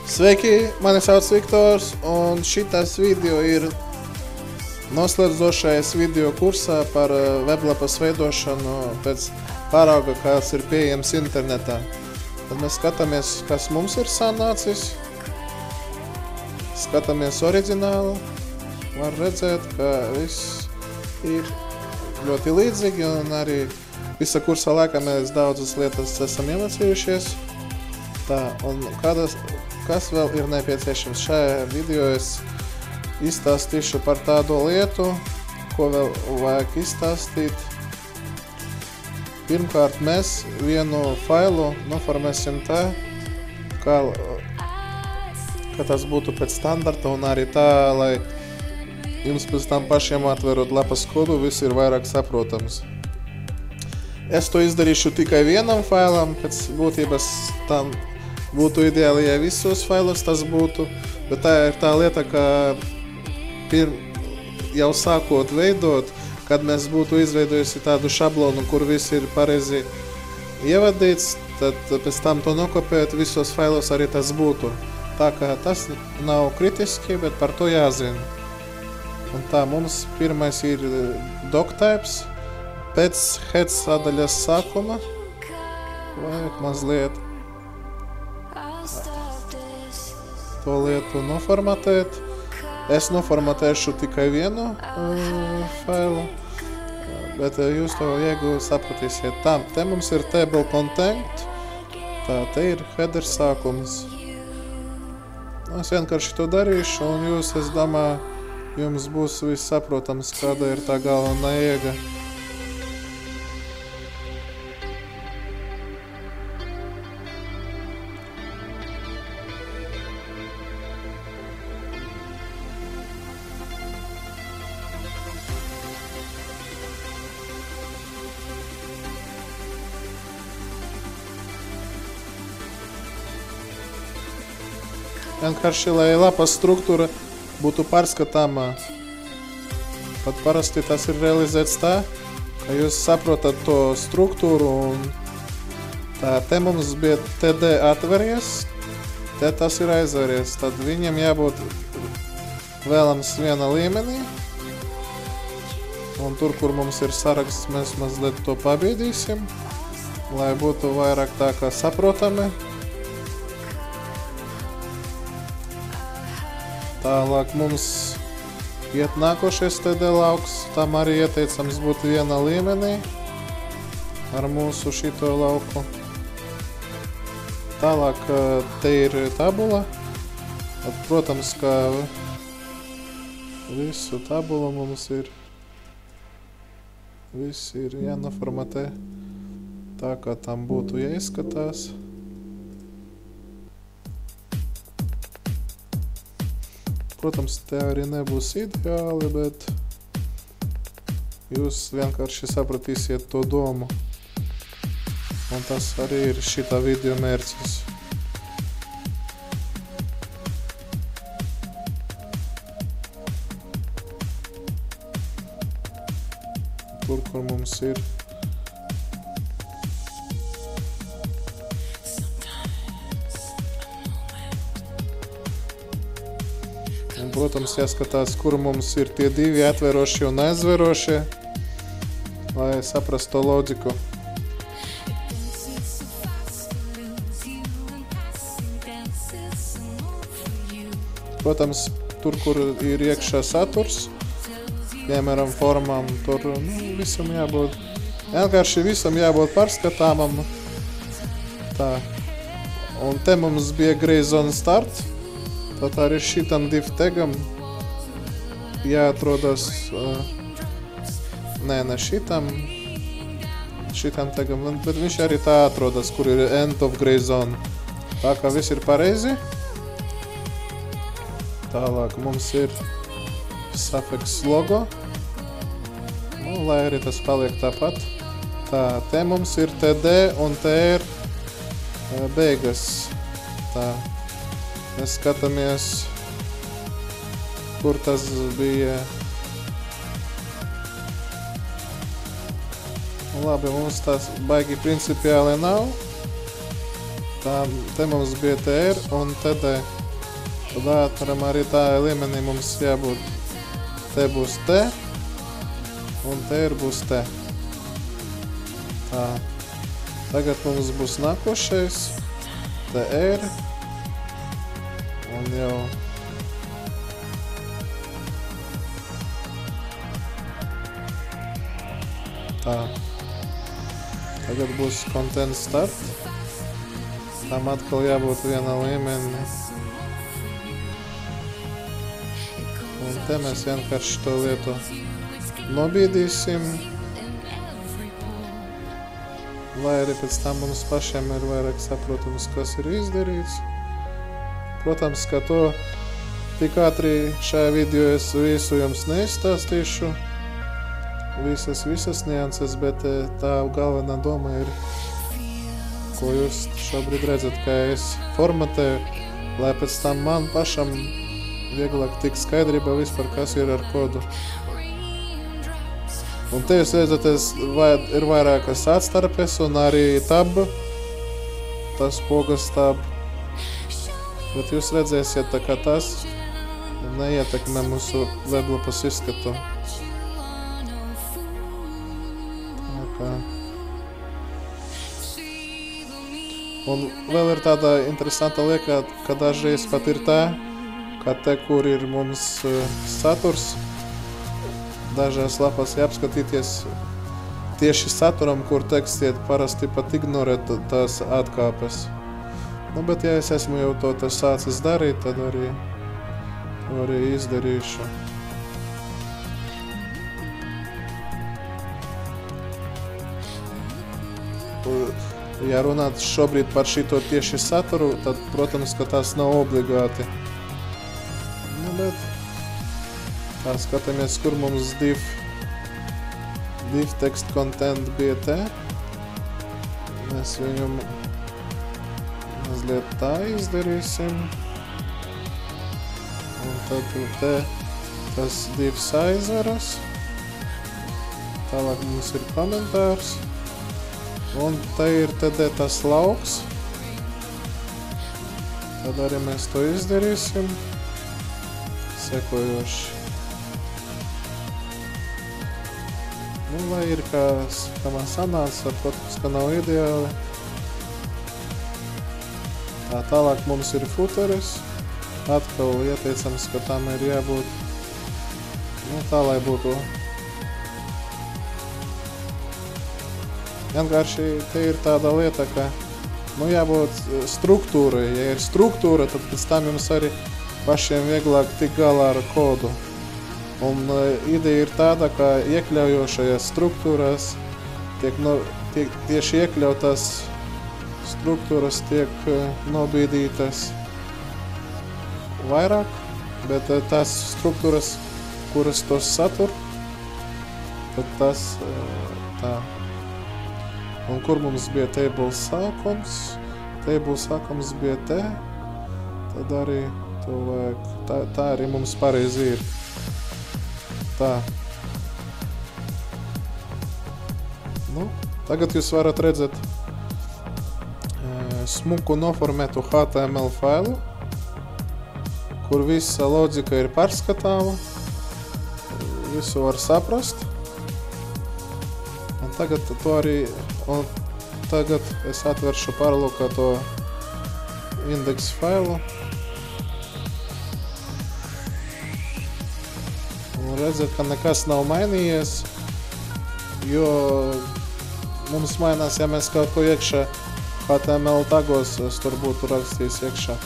Sveiki, mani sauc Viktors, un šitas video ir noslēdzošais video kursā par weblapas veidošanu pēc parauga, kāds ir pieejams internetā. Tad mēs skatāmies, kas mums ir sanācis. Skatāmies oriģinālu. Var redzēt, ka viss ir ļoti līdzīgi, un arī visa kursa laikā mēs daudzas lietas esam iemācījušies. Tā, un kas vēl ir nepieciešams? Šajā video es izstāstīšu par tādu lietu, ko vēl vajag izstāstīt. Pirmkārt, mēs vienu failu noformēsim tā, ka tas būtu pēc standarta, un arī tā, lai jums pēc tam pašiem atverot lapas kodu, viss ir vairāk saprotams. Es to izdarīšu tikai vienam failam, pēc būtības tam būtu ideāli, ja visos failos tas būtu, bet tā ir tā lieta, ka jau sākot veidot, kad mēs būtu izveidojusi tādu šablonu, kur viss ir pareizi ievadīts, tad pēc tam to nokopēt visos failos arī tas būtu. Tā kā tas nav kritiski, bet par to jāzina. Un tā, mums pirmais ir doctypes, pēc head sadaļas sākuma, vajag mazliet to lietu noformatēt. Es noformatēšu tikai vienu failu, bet jūs to viegli sapratīsiet. Tā, te mums ir table content, tā, te ir header sākums. Es vienkārši to darīšu, un jūs, es domāju, jums būs viss saprotams, kāda ir tā galvenā jēga. Vienkārši, lai lapas struktūra būtu pārskatāmā. Pat parasti tas ir realizēts tā, ka jūs saprotat to struktūru, un tā, te mums bija TD atveries, te tas ir aizveries. Tad viņam jābūt vēlams viena līmenī, un tur, kur mums ir saraksts, mēs mazliet to pabiedīsim, lai būtu vairāk tā kā saprotami. Tālāk mums iet nākošais TD lauks, tam arī ieteicams būt viena līmenī ar mūsu šito lauku. Tālāk te ir tabula. Protams, ka visu tabulu mums ir, viss ir jānoformatē tā, kā tam būtu jāizskatās. Protams, te arī nebūs ideāli, bet jūs vienkārši sapratīsiet to domu. Un tas arī ir šitā video mērķis. Tur, kur mums ir protams, jāskatās, kur mums ir tie divi atverošie un aizverošie, lai saprastu to loģiku. Protams, tur, kur ir iekšā saturs, piemēram, formām, tur visam jābūt, vienkārši visam jābūt pārskatāmam. Tā. Un te mums bija gray zone start. Tad arī šitam div tagam jāatrodas, ne šitam tagam, bet viņš arī tā atrodas, kur ir end of gray zone. Tā kā viss ir pareizi. Tālāk mums ir suffix logo, lai arī tas paliek tāpat. Tā, te mums ir TD un te ir beigas. Tā. Mēs skatāmies, kur tas bija. Labi, mums tas baigi principiāli nav. Te mums bija TR un TD. Tad atveram arī tā līmenī mums jābūt. Te būs T un TR būs T. Tā. Tagad mums būs nākošais. TR. Un jau. Tā. Tagad būs content start. Tam atkal jābūt viena līmenī. Un te mēs vienkārši to lietu nobīdīsim. Lai arī pēc tam mums pašiem ir vairāk saprotams, kas ir izdarīts. Protams, ka to tik ātri šajā video es visu jums neizstāstīšu. Visas nianses, bet tā galvenā doma ir, ko jūs šobrīd redzat, kā es formatēju, lai pēc tam man pašam vieglāk tik skaidrība vispār, kas ir ar kodu. Un te jūs redzat, ir vairākas atstarpes un arī tab, tas pogas tab. Bet jūs redzēsiet, tā kā tas neietekmē mūsu weblapas izskatu. Un vēl ir tāda interesanta lieta, ka dažreiz pat ir tā, ka te, kur ir mums saturs, dažās lapās jāapskatīties tieši saturam, kur teksts iet, parasti pat ignorēt tās atkāpes. Nu, bet ja es esmu jau to sācis darīt, tad arī izdarīšu. Ja runāt šobrīd par šito tieši saturu, tad, protams, ka tas nav obligāti. Nu, bet tā skatāmies, kur mums div text content bija te. Mēs viņu mazliet tā izdarīsim. Un tad te tas divs aizveras. Tālāk mums ir komentārs. Un te ir tas lauks. Tad arī mēs to izdarīsim. Sekojoši. Nu, lai ir kā man sanāca, protams, ka nav ideāli. Tālāk mums ir footeris. Atkal ieteicams, ka tam ir jābūt, nu, tā, lai būtu. Vienkārši te ir tāda lieta, ka, nu, jābūt struktūrai. Ja ir struktūra, tad pēc tam jums arī pašiem vieglāk tik galā ar kodu. Un ideja ir tāda, ka iekļaujošajās struktūrās tieši iekļautās struktūras tiek nobīdītas vairāk, bet tās struktūras, kuras tos satur, tad tas tā. Un kur mums bija table sākums? Table sākums bija te, tad arī to vajag. Tā arī mums pareizi ir. Tā. Nu, tagad jūs varat redzēt smuku noformētu HTML failu, kur visa loģika ir pārskatāma, visu var saprast. Un tagad to arī, un tagad es atveršu pārlūkoto indeks failu. Un redzat, ka nekas nav mainījies, jo mums mainās, ja mēs kaut ko iekšā HTML tagos, es tur būtu rakstījis iekšā.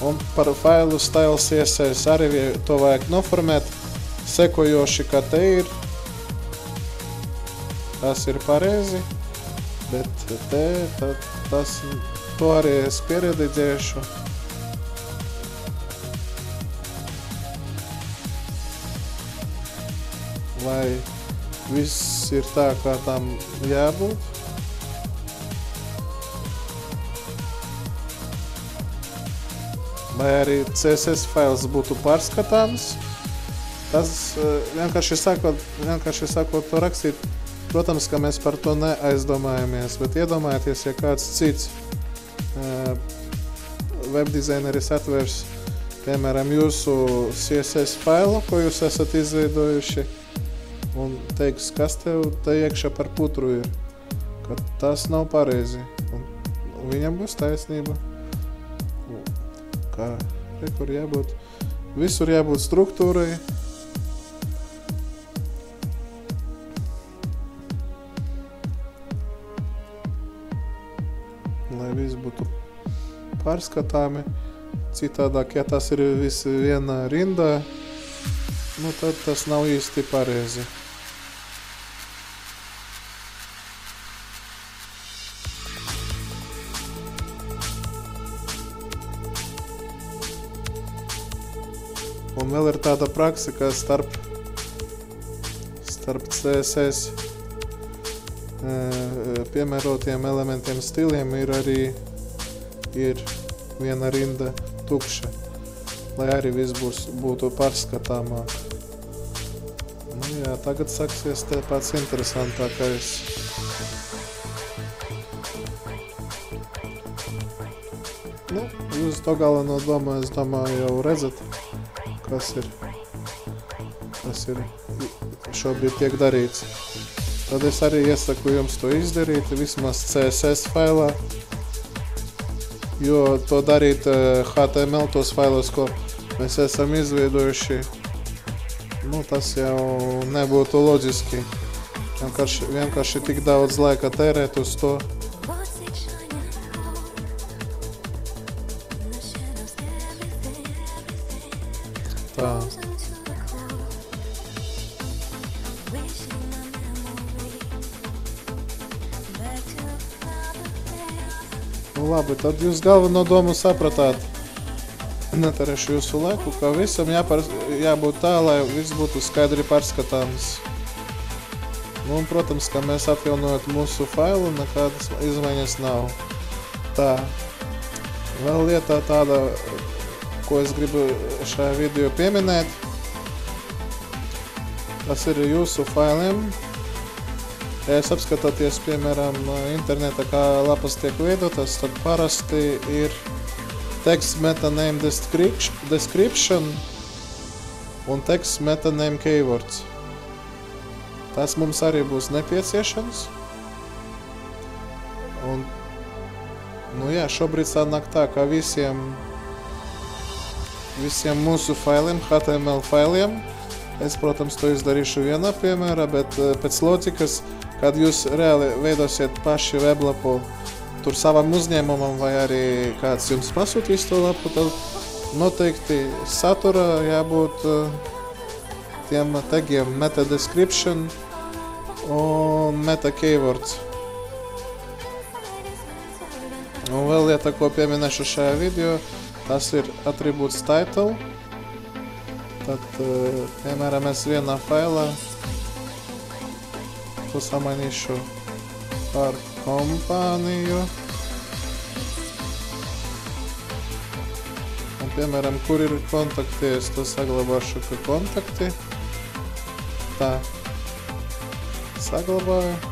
Un par failu style CSS arī to vajag noformēt sekojoši, kā te ir. Tas ir pareizi, bet te, to arī es pieredzīšu. Lai viss ir tā, kā tam jābūt. Lai arī CSS fails būtu pārskatāms. Tas vienkārši sakot to rakstīt, protams, ka mēs par to neaizdomājamies, bet iedomājieties, ja kāds cits webdizaineris atvers, piemēram, jūsu CSS failu, ko jūs esat izveidojuši, un teiks, kas tev te iekšā par putru ir, ka tas nav pareizi. Un viņam būs taisnība. Kā rekur jābūt, visur jābūt struktūrai. Lai viss būtu pārskatāmi. Citādāk, ja tas ir viss vienā rindā, nu tad tas nav īsti pareizi. Un vēl ir tāda praksa, ka starp CSS piemērotiem elementiem stiliem ir arī viena rinda tukša, lai arī viss būtu pārskatāmāk. Nu jā, tagad sāksies te pats interesantākais. Nu, jūs to galveno domu, es domāju, jau redzat, kas ir šobrīd tiek darīts. Tad es arī iesaku jums to izdarīt, vismaz CSS failā, jo to darīt HTML tos failos, ko mēs esam izveidojuši, nu tas jau nebūtu loģiski. Vienkārši tik daudz laika tērēt uz to. Tā. Nu labi, tad jūs galveno domu sapratāt. Neterēšu jūsu laiku, ka visam jābūt tā, lai viss būtu skaidri pārskatāms. Nu, un, protams, ka mēs atjaunojot mūsu failu, nekādas izmaiņas nav. Tā. Vēl lieta tāda, ko es gribu šajā video pieminēt. Tas ir jūsu failiem. Ja jūs apskatāties, piemēram, internetā, kā lapas tiek veidotas, tad parasti ir text meta name description un text meta name keywords. Tas mums arī būs nepieciešams. Un, nu jā, šobrīd sanāk tā, ka visiem mūsu failiem, HTML failiem, es, protams, to izdarīšu vienā piemērā, bet pēc loģikas, kad jūs reāli veidosiet paši weblapu tur savam uzņēmumam vai arī kāds jums pasūtīs to lapu, tad noteikti satura jābūt tiem tagiem meta description un meta keywords. Un vēl lieta, ko pieminēšu šajā video, tas ir attribūts title. Tad, piemēram, es vienā failā to samainīšu par kompāniju. Un, piemēram, kur ir kontakti, es to saglabāšu, ka kontakti. Tā. Saglabāju.